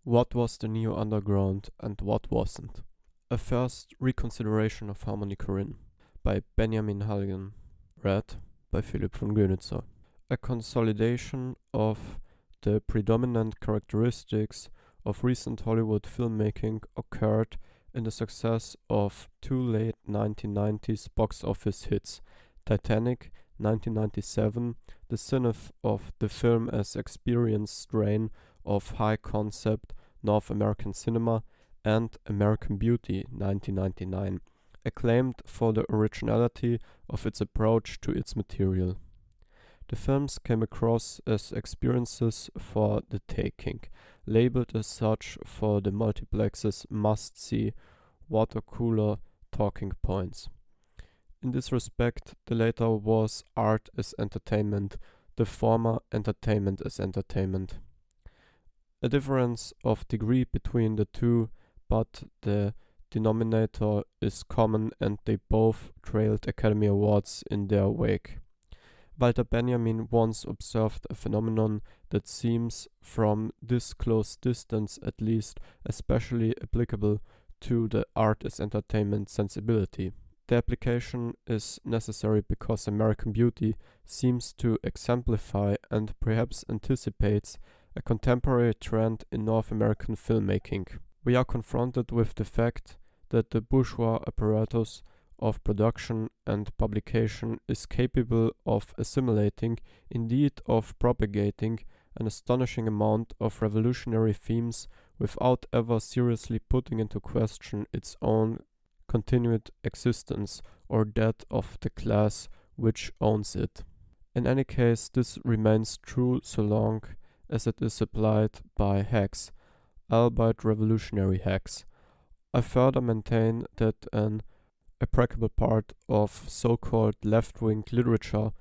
What was the Neo Underground and what wasn't? A first reconsideration of Harmony Korine by Benjamin Halligan. Read by Philipp von Gönitzer. A consolidation of the predominant characteristics of recent Hollywood filmmaking occurred in the success of two late 1990s box office hits, Titanic 1997, the zenith of the film as experienced strain of high-concept North American cinema, and American Beauty 1999, acclaimed for the originality of its approach to its material. The films came across as experiences for the taking, labeled as such for the multiplex's must-see water-cooler talking points. In this respect, the latter was art as entertainment, the former entertainment as entertainment. A difference of degree between the two, but the denominator is common and they both trailed Academy Awards in their wake. Walter Benjamin once observed a phenomenon that seems, from this close distance at least, especially applicable to the art as entertainment sensibility. The application is necessary because American Beauty seems to exemplify and perhaps anticipates a contemporary trend in North American filmmaking. We are confronted with the fact that the bourgeois apparatus of production and publication is capable of assimilating, indeed of propagating, an astonishing amount of revolutionary themes without ever seriously putting into question its own continued existence or that of the class which owns it. In any case, this remains true so long as it is applied by hacks, albeit revolutionary hacks. I further maintain that an appreciable part of so-called left-wing literature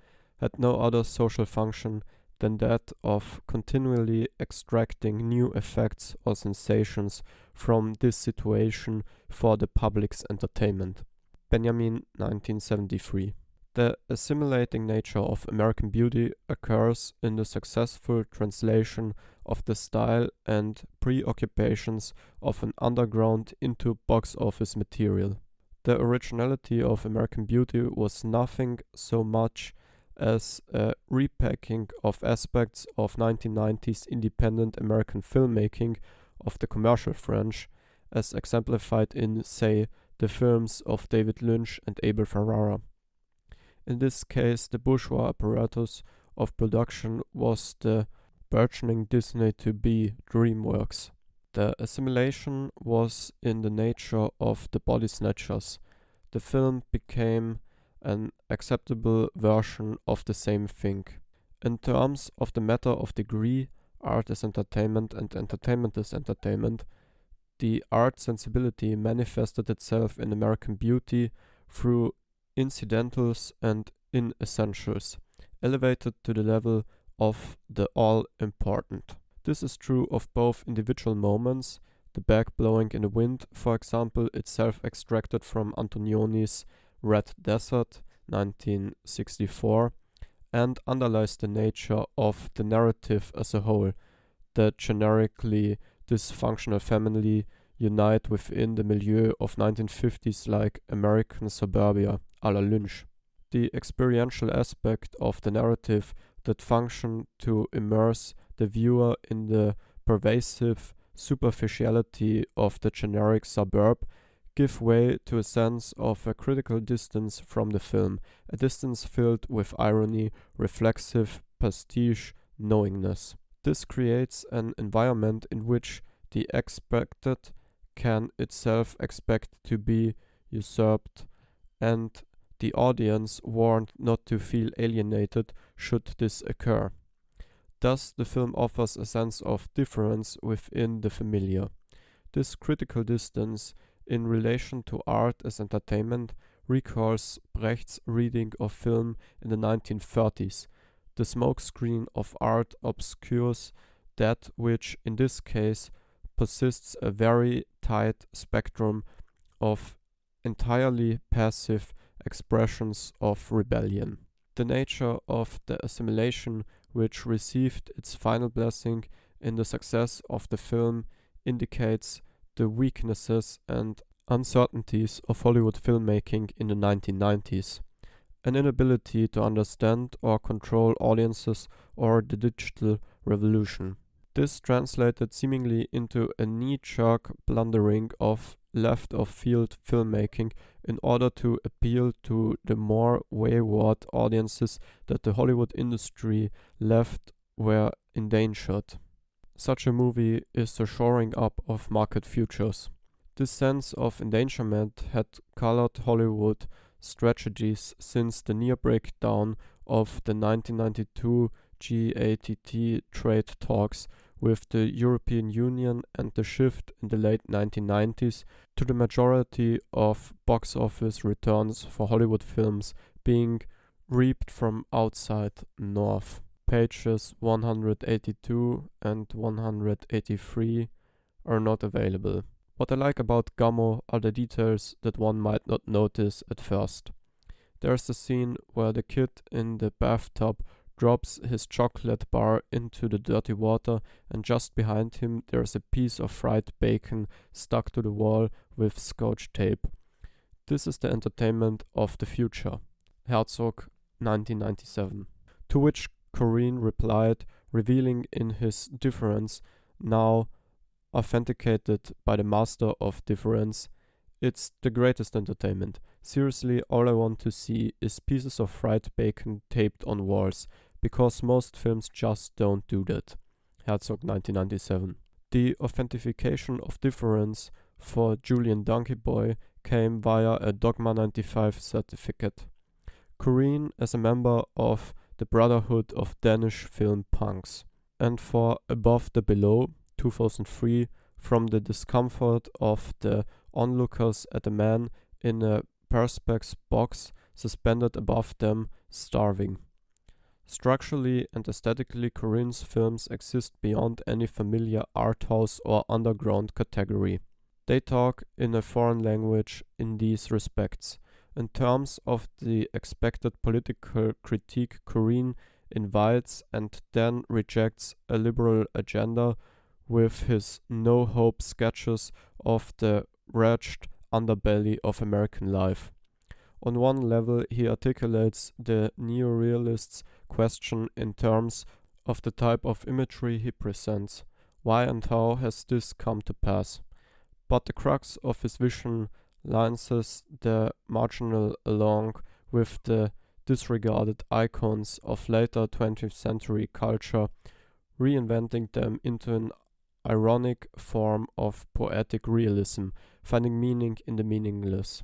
had no other social function than that of continually extracting new effects or sensations from this situation for the public's entertainment. Benjamin, 1973. The assimilating nature of American Beauty occurs in the successful translation of the style and preoccupations of an underground into box office material. The originality of American Beauty was nothing so much as a repacking of aspects of 1990s independent American filmmaking of the commercial French, as exemplified in, say, the films of David Lynch and Abel Ferrara. In this case, the bourgeois apparatus of production was the burgeoning Disney to be DreamWorks. The assimilation was in the nature of the Body Snatchers. The film became an acceptable version of the same thing. In terms of the matter of degree, art as entertainment and entertainment as entertainment, the art sensibility manifested itself in American Beauty through incidentals and inessentials, elevated to the level of the all-important. This is true of both individual moments, the bag blowing in the wind, for example, itself extracted from Antonioni's Red Desert, 1964, and underlies the nature of the narrative as a whole. The generically dysfunctional family unite within the milieu of 1950s like American suburbia, a la Lynch. The experiential aspect of the narrative that function to immerse the viewer in the pervasive superficiality of the generic suburb give way to a sense of a critical distance from the film, a distance filled with irony, reflexive pastiche, knowingness. This creates an environment in which the expected can itself expect to be usurped, and the audience warned not to feel alienated should this occur. Thus, the film offers a sense of difference within the familiar. This critical distance in relation to art as entertainment recalls Brecht's reading of film in the 1930s. The smokescreen of art obscures that which, in this case, persists a very tight spectrum of entirely passive expressions of rebellion. The nature of the assimilation which received its final blessing in the success of the film indicates the weaknesses and uncertainties of Hollywood filmmaking in the 1990s. An inability to understand or control audiences or the digital revolution. This translated seemingly into a knee-jerk blundering of left-of-field filmmaking in order to appeal to the more wayward audiences that the Hollywood industry left were endangered. Such a movie is the shoring up of market futures. This sense of endangerment had colored Hollywood strategies since the near breakdown of the 1992 GATT trade talks with the European Union and the shift in the late 1990s to the majority of box office returns for Hollywood films being reaped from outside North. Pages 182 and 183 are not available. What I like about Gummo are the details that one might not notice at first. There's the scene where the kid in the bathtub drops his chocolate bar into the dirty water, and just behind him there's a piece of fried bacon stuck to the wall with scotch tape. This is the entertainment of the future. Herzog, 1997. To which Korine replied, revealing in his difference, now authenticated by the master of difference, "It's the greatest entertainment. Seriously, all I want to see is pieces of fried bacon taped on walls, because most films just don't do that." Herzog, 1997. The authentication of difference for Julian Donkey Boy came via a Dogma 95 certificate. Korine as a member of the Brotherhood of Danish Film Punks. And for Above the Below, 2003, from the discomfort of the onlookers at a man in a perspex box suspended above them, starving. Structurally and aesthetically, Korine's films exist beyond any familiar art house or underground category. They talk in a foreign language in these respects. In terms of the expected political critique, Korine invites and then rejects a liberal agenda with his no-hope sketches of the wretched underbelly of American life. On one level, he articulates the neorealist's question in terms of the type of imagery he presents. Why and how has this come to pass? But the crux of his vision lances the marginal along with the disregarded icons of later 20th century culture, reinventing them into an ironic form of poetic realism, finding meaning in the meaningless,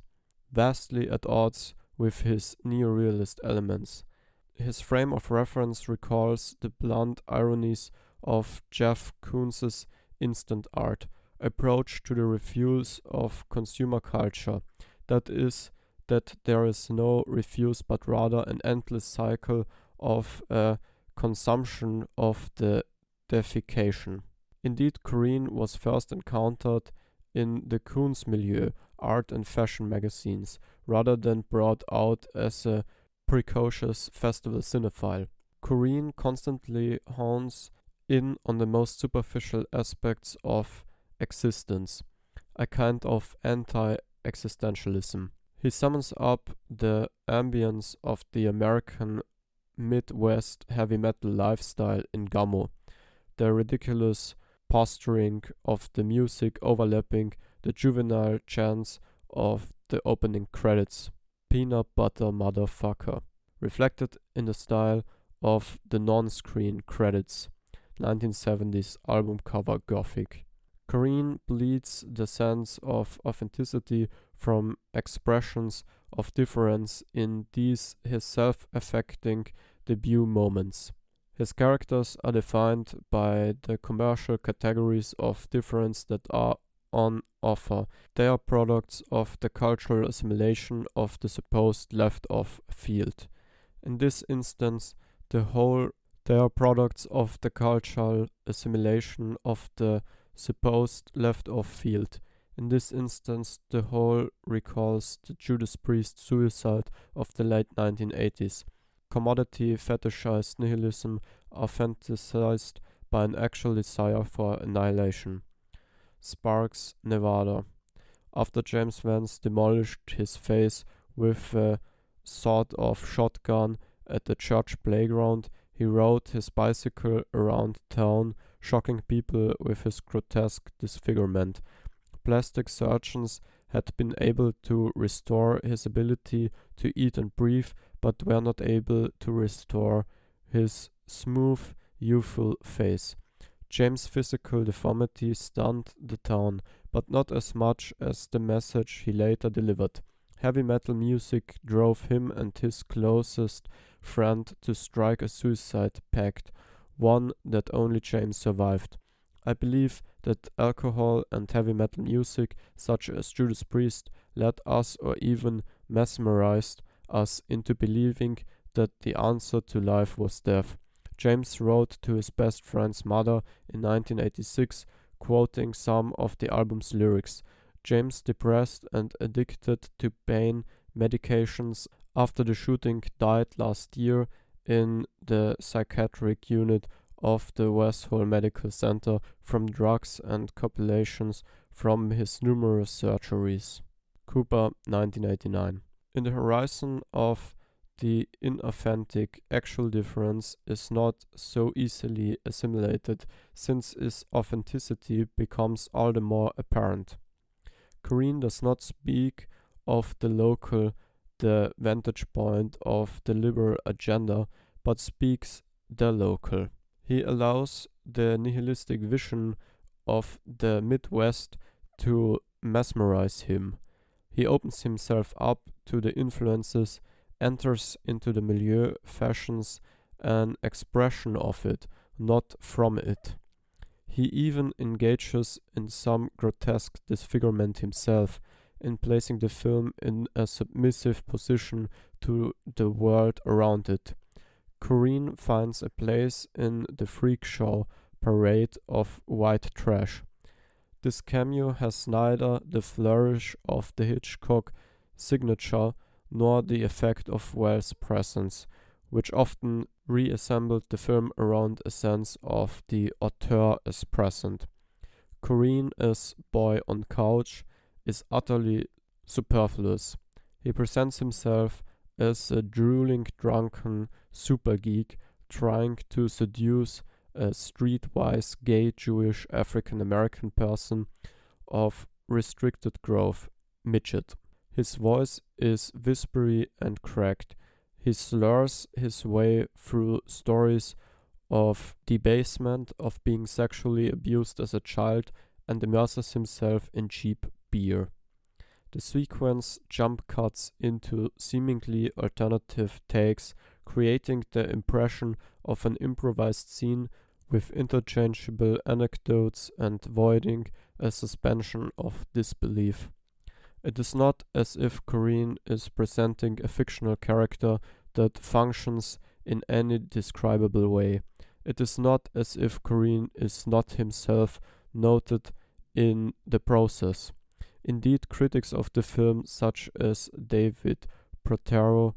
vastly at odds with his neorealist elements. His frame of reference recalls the blunt ironies of Jeff Koons's instant art approach to the refuse of consumer culture, that is, that there is no refuse but rather an endless cycle of consumption of the deification. Indeed, Korine was first encountered in the Koons milieu, art and fashion magazines, rather than brought out as a precocious festival cinephile. Korine constantly hones in on the most superficial aspects of existence, a kind of anti-existentialism. He summons up the ambience of the American Midwest heavy metal lifestyle in Gummo, the ridiculous posturing of the music overlapping the juvenile chants of the opening credits, "Peanut Butter Motherfucker," reflected in the style of the non-screen credits, 1970s album cover gothic. Korine bleeds the sense of authenticity from expressions of difference in these his self-affecting debut moments. His characters are defined by the commercial categories of difference that are on offer. They are products of the cultural assimilation of the supposed left-off field. In this instance, they are products of the cultural assimilation of the supposed left-off field. In this instance, the whole recalls the Judas Priest suicide of the late 1980s. Commodity fetishized nihilism are fantasized by an actual desire for annihilation. Sparks, Nevada. After James Vance demolished his face with a sort of shotgun at the church playground, he rode his bicycle around town, shocking people with his grotesque disfigurement. Plastic surgeons had been able to restore his ability to eat and breathe, but were not able to restore his smooth, youthful face. James' physical deformity stunned the town, but not as much as the message he later delivered. Heavy metal music drove him and his closest friend to strike a suicide pact, one that only James survived. I believe that alcohol and heavy metal music, such as Judas Priest, led us or even mesmerized us into believing that the answer to life was death. James wrote to his best friend's mother in 1986, quoting some of the album's lyrics. James, depressed and addicted to pain medications after the shooting, died last year in the psychiatric unit of the West Hall Medical Center from drugs and compilations from his numerous surgeries. Cooper, 1989. In the horizon of the inauthentic, actual difference is not so easily assimilated, since its authenticity becomes all the more apparent. Korine does not speak of the local, the vantage point of the liberal agenda, but speaks the local. He allows the nihilistic vision of the Midwest to mesmerize him. He opens himself up to the influences, enters into the milieu, fashions an expression of it, not from it. He even engages in some grotesque disfigurement himself, in placing the film in a submissive position to the world around it. Korine finds a place in the freak show parade of white trash. This cameo has neither the flourish of the Hitchcock signature nor the effect of Wells' presence, which often reassembled the film around a sense of the auteur is present. Korine as boy on couch is utterly superfluous. He presents himself as a drooling, drunken super geek trying to seduce a streetwise gay Jewish African American person of restricted growth, midget. His voice is whispery and cracked. He slurs his way through stories of debasement, of being sexually abused as a child, and immerses himself in cheap beer. The sequence jump cuts into seemingly alternative takes, creating the impression of an improvised scene with interchangeable anecdotes and voiding a suspension of disbelief. It is not as if Korine is presenting a fictional character that functions in any describable way. It is not as if Korine is not himself noted in the process. Indeed, critics of the film, such as David Protero,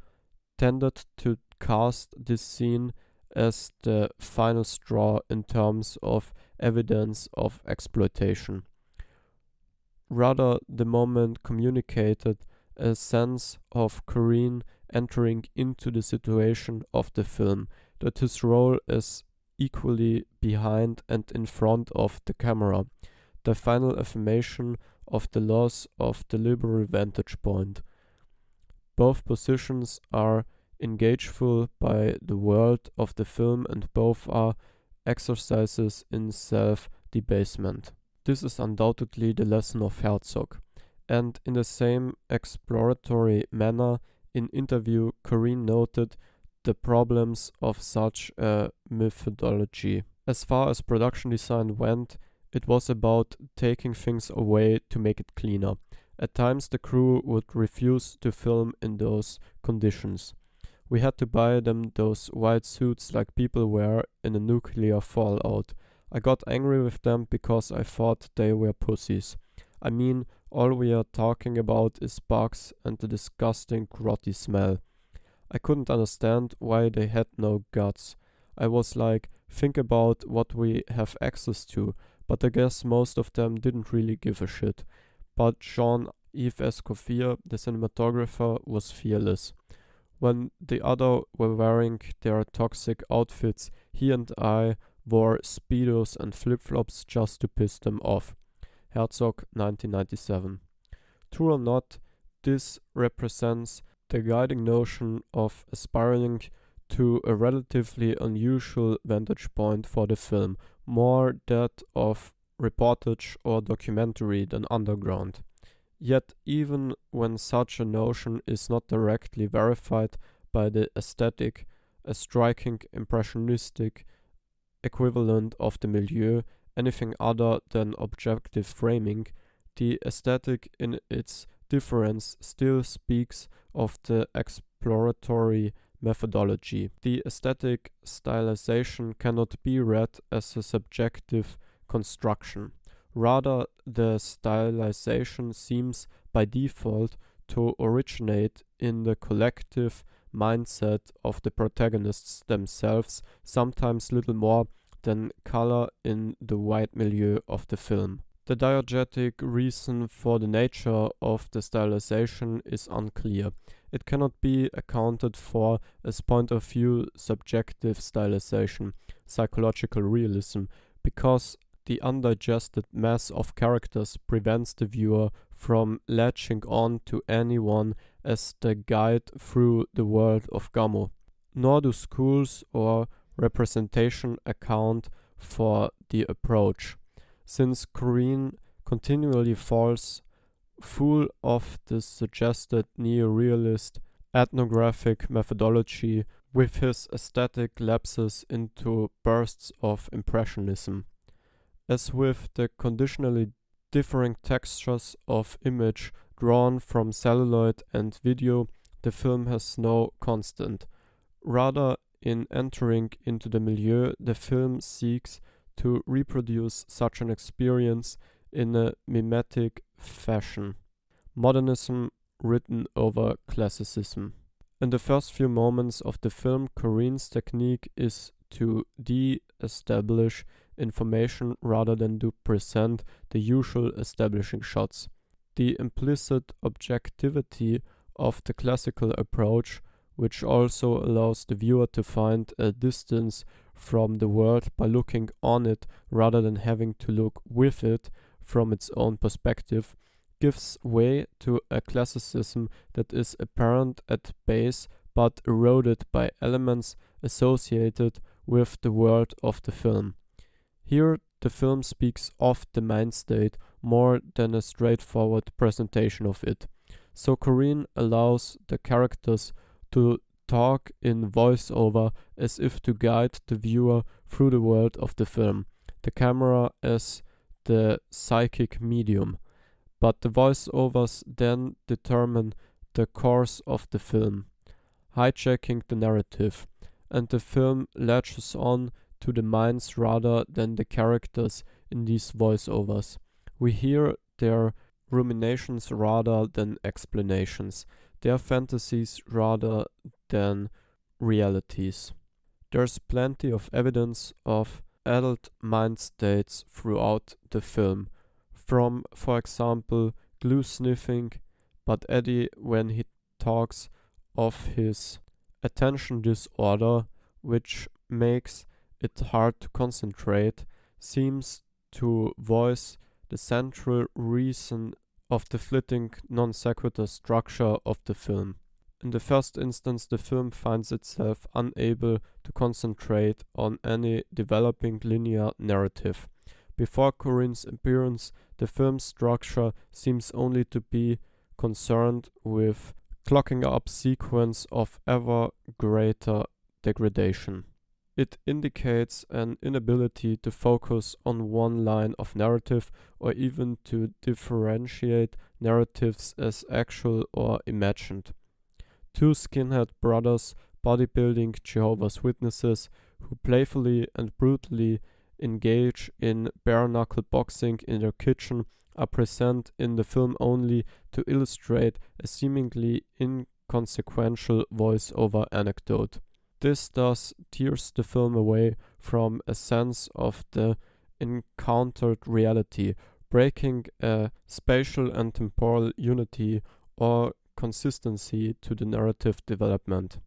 tended to cast this scene as the final straw in terms of evidence of exploitation. Rather, the moment communicated a sense of Korine entering into the situation of the film, that his role is equally behind and in front of the camera, the final affirmation of the loss of the liberal vantage point. Both positions are engageful by the world of the film, and both are exercises in self-debasement. This is undoubtedly the lesson of Herzog, and in the same exploratory manner, in interview, Korine noted the problems of such a methodology. As far as production design went, it was about taking things away to make it cleaner. At times the crew would refuse to film in those conditions. We had to buy them those white suits like people wear in a nuclear fallout. I got angry with them because I thought they were pussies. I mean, all we are talking about is bugs and the disgusting grotty smell. I couldn't understand why they had no guts. I was like, think about what we have access to. but I guess most of them didn't really give a shit. But Jean-Yves Escoffier, the cinematographer, was fearless. When the other were wearing their toxic outfits, he and I wore Speedos and flip-flops just to piss them off. Herzog, 1997. True or not, this represents the guiding notion of aspiring to a relatively unusual vantage point for the film, more that of reportage or documentary than underground. Yet even when such a notion is not directly verified by the aesthetic, a striking impressionistic equivalent of the milieu, anything other than objective framing, the aesthetic in its difference still speaks of the exploratory methodology. The aesthetic stylization cannot be read as a subjective construction. Rather, the stylization seems by default to originate in the collective mindset of the protagonists themselves, sometimes little more than color in the white milieu of the film. The diegetic reason for the nature of the stylization is unclear. It cannot be accounted for as point of view subjective stylization, psychological realism, because the undigested mass of characters prevents the viewer from latching on to anyone as the guide through the world of Gamo. Nor do schools or representation account for the approach, since Korine continually falls full of the suggested neo-realist ethnographic methodology with his aesthetic lapses into bursts of impressionism. As with the conditionally differing textures of image drawn from celluloid and video, the film has no constant. Rather, in entering into the milieu, the film seeks to reproduce such an experience in a mimetic fashion. Modernism written over classicism. In the first few moments of the film, Korine's technique is to de-establish information rather than to present the usual establishing shots. The implicit objectivity of the classical approach, which also allows the viewer to find a distance from the world by looking on it rather than having to look with it from its own perspective, gives way to a classicism that is apparent at base but eroded by elements associated with the world of the film. Here, the film speaks of the mind state more than a straightforward presentation of it. So Korine allows the characters to talk in voiceover as if to guide the viewer through the world of the film, the camera as the psychic medium. But the voiceovers then determine the course of the film, hijacking the narrative, and the film latches on to the minds rather than the characters in these voiceovers. We hear their ruminations rather than explanations, their fantasies rather than realities. There's plenty of evidence of adult mind states throughout the film, from, for example, glue sniffing, but Eddie, when he talks of his attention disorder, which makes it hard to concentrate, seems to voice the central reason of the flitting non sequitur structure of the film. In the first instance, the film finds itself unable to concentrate on any developing linear narrative. Before Korine's appearance, the film's structure seems only to be concerned with clocking up sequence of ever greater degradation. It indicates an inability to focus on one line of narrative or even to differentiate narratives as actual or imagined. Two skinhead brothers bodybuilding Jehovah's Witnesses who playfully and brutally engage in bare-knuckle boxing in their kitchen are present in the film only to illustrate a seemingly inconsequential voice-over anecdote. This thus tears the film away from a sense of the encountered reality, breaking a spatial and temporal unity or consistency to the narrative development.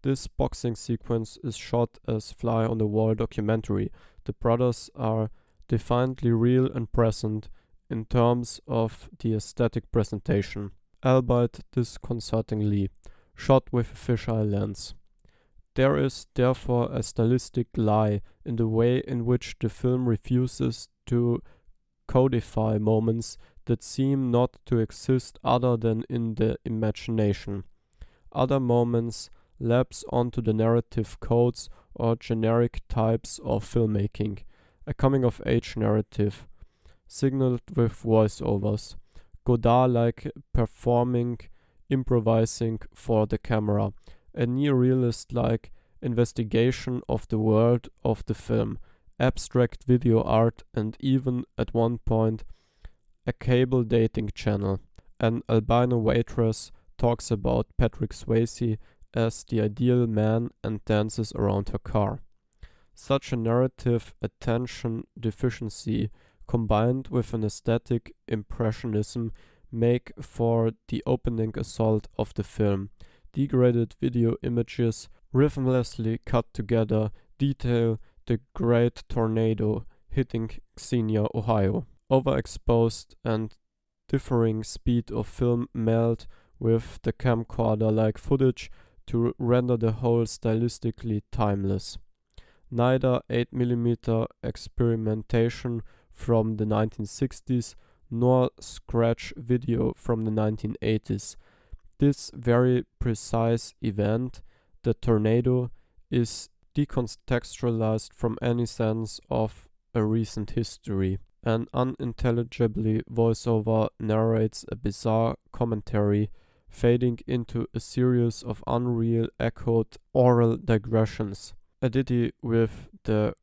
This boxing sequence is shot as fly-on-the-wall documentary. The brothers are defiantly real and present in terms of the aesthetic presentation, albeit disconcertingly, shot with a fisheye lens. There is therefore a stylistic lie in the way in which the film refuses to codify moments that seem not to exist other than in the imagination. Other moments lapse onto the narrative codes or generic types of filmmaking, a coming-of-age narrative, signaled with voiceovers, Godard-like performing, improvising for the camera, a neorealist-like investigation of the world of the film, abstract video art, and even, at one point, a cable dating channel. An albino waitress talks about Patrick Swayze as the ideal man and dances around her car. Such a narrative attention deficiency combined with an aesthetic impressionism make for the opening assault of the film. Degraded video images, rhythmlessly cut together, detail the great tornado hitting Xenia, Ohio. Overexposed and differing speed of film meld with the camcorder-like footage to render the whole stylistically timeless. Neither 8mm experimentation from the 1960s nor scratch video from the 1980s. This very precise event, the tornado, is decontextualized from any sense of a recent history. An unintelligibly voiceover narrates a bizarre commentary, fading into a series of unreal echoed oral digressions, a ditty with the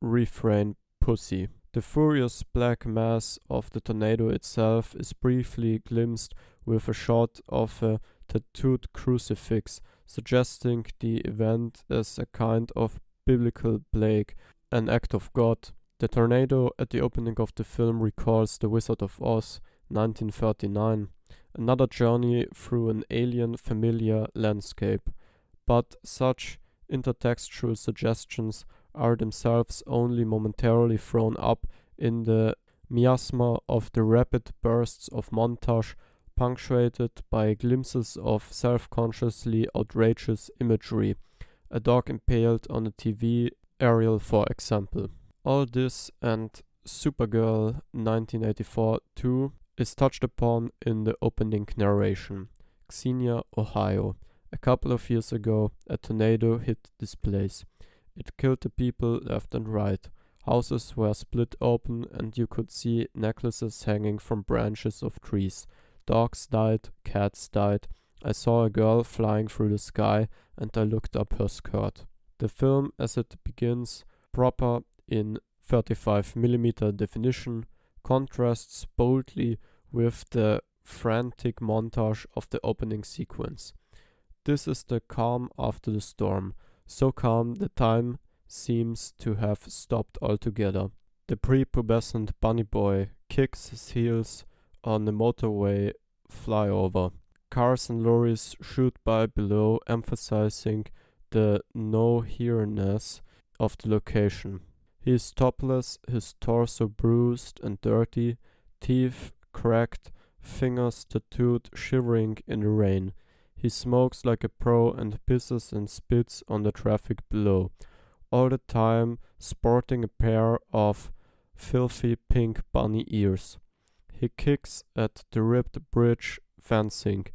refrain "pussy." The furious black mass of the tornado itself is briefly glimpsed with a shot of a tattooed crucifix, suggesting the event as a kind of biblical plague, an act of God. The tornado at the opening of the film recalls The Wizard of Oz, 1939, another journey through an alien familiar landscape. But such intertextual suggestions are themselves only momentarily thrown up in the miasma of the rapid bursts of montage, punctuated by glimpses of self-consciously outrageous imagery, a dog impaled on a TV aerial, for example. All this and Supergirl 1984 too is touched upon in the opening narration. Xenia, Ohio. A couple of years ago, a tornado hit this place. It killed the people left and right. Houses were split open and you could see necklaces hanging from branches of trees. Dogs died, cats died. I saw a girl flying through the sky and I looked up her skirt. The film, as it begins, proper in 35mm definition, contrasts boldly with the frantic montage of the opening sequence. This is the calm after the storm, so calm that time seems to have stopped altogether. The prepubescent bunny boy kicks his heels on the motorway flyover. Cars and lorries shoot by below, emphasizing the no-here-ness of the location. He is topless, his torso bruised and dirty, teeth cracked, fingers tattooed, shivering in the rain. He smokes like a pro and pisses and spits on the traffic below, all the time sporting a pair of filthy pink bunny ears. He kicks at the ripped bridge fencing,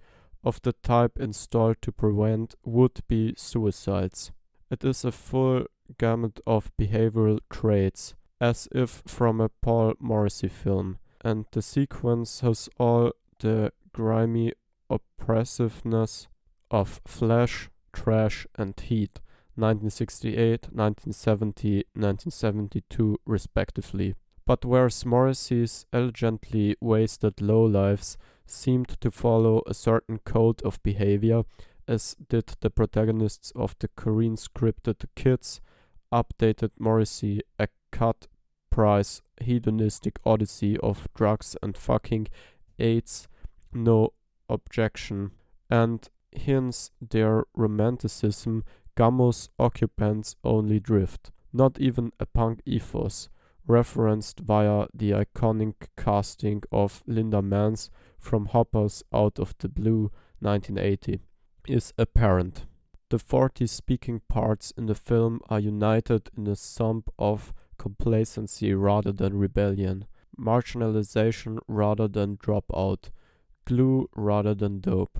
of the type installed to prevent would-be suicides. It is a full gamut of behavioral traits, as if from a Paul Morrissey film, and the sequence has all the grimy oppressiveness of Flash, Trash, and Heat, 1968, 1970, 1972 respectively. But whereas Morrissey's elegantly wasted lowlifes seemed to follow a certain code of behavior, as did the protagonists of the Korine scripted Kids, updated Morrissey a cut price hedonistic odyssey of drugs and fucking aids no objection, and hence their romanticism Gammo's occupants only drift. Not even a punk ethos, referenced via the iconic casting of Linda Mans from Hopper's Out of the Blue 1980, is apparent. The 40 speaking parts in the film are united in a sum of complacency rather than rebellion, marginalization rather than dropout, glue rather than dope.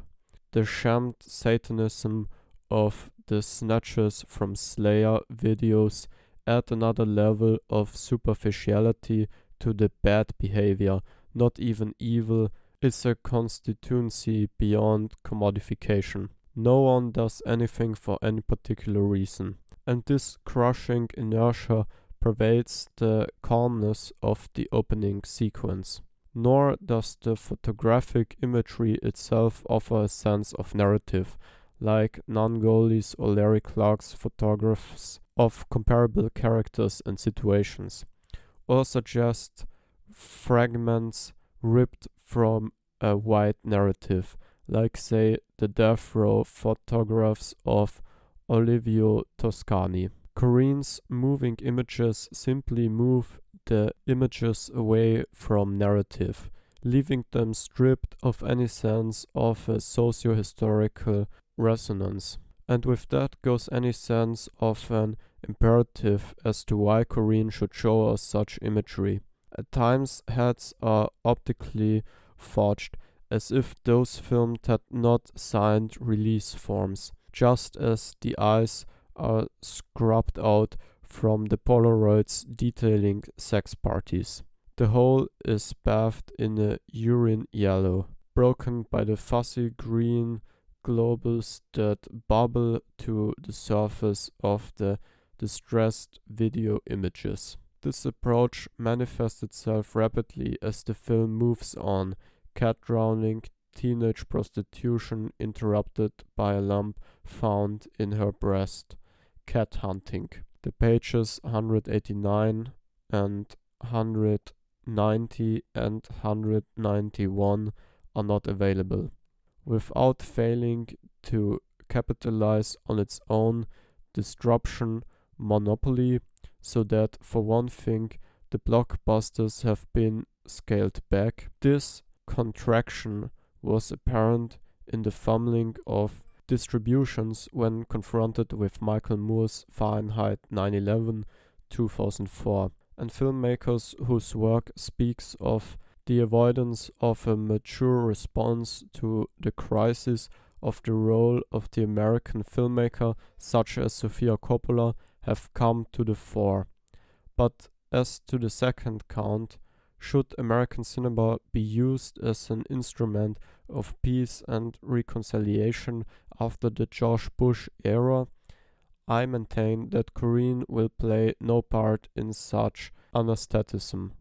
The shamed satanism of the snatches from Slayer videos add another level of superficiality to the bad behavior. Not even evil is a constituency beyond commodification. No one does anything for any particular reason, and this crushing inertia pervades the calmness of the opening sequence. Nor does the photographic imagery itself offer a sense of narrative, like Nangoli's or Larry Clark's photographs of comparable characters and situations, or suggest fragments ripped from a wide narrative, like say the death row photographs of Olivio Toscani. Korine's moving images simply move the images away from narrative, leaving them stripped of any sense of a socio-historical resonance. And with that goes any sense of an imperative as to why Korine should show us such imagery. At times heads are optically forged, as if those filmed had not signed release forms, just as the eyes are scrubbed out from the Polaroids detailing sex parties. The whole is bathed in a urine yellow, broken by the fuzzy green globes that bubble to the surface of the distressed video images. This approach manifests itself rapidly as the film moves on, cat drowning, teenage prostitution interrupted by a lump found in her breast, cat hunting. The pages 189 and 190 and 191 are not available. Without failing to capitalize on its own disruption monopoly, so that for one thing the blockbusters have been scaled back, this contraction was apparent in the fumbling of distributions when confronted with Michael Moore's Fahrenheit 9/11 2004, and filmmakers whose work speaks of the avoidance of a mature response to the crisis of the role of the American filmmaker, such as Sofia Coppola, have come to the fore. But as to the second count, should American cinema be used as an instrument of peace and reconciliation after the George Bush era? I maintain that Korine will play no part in such anestheticism.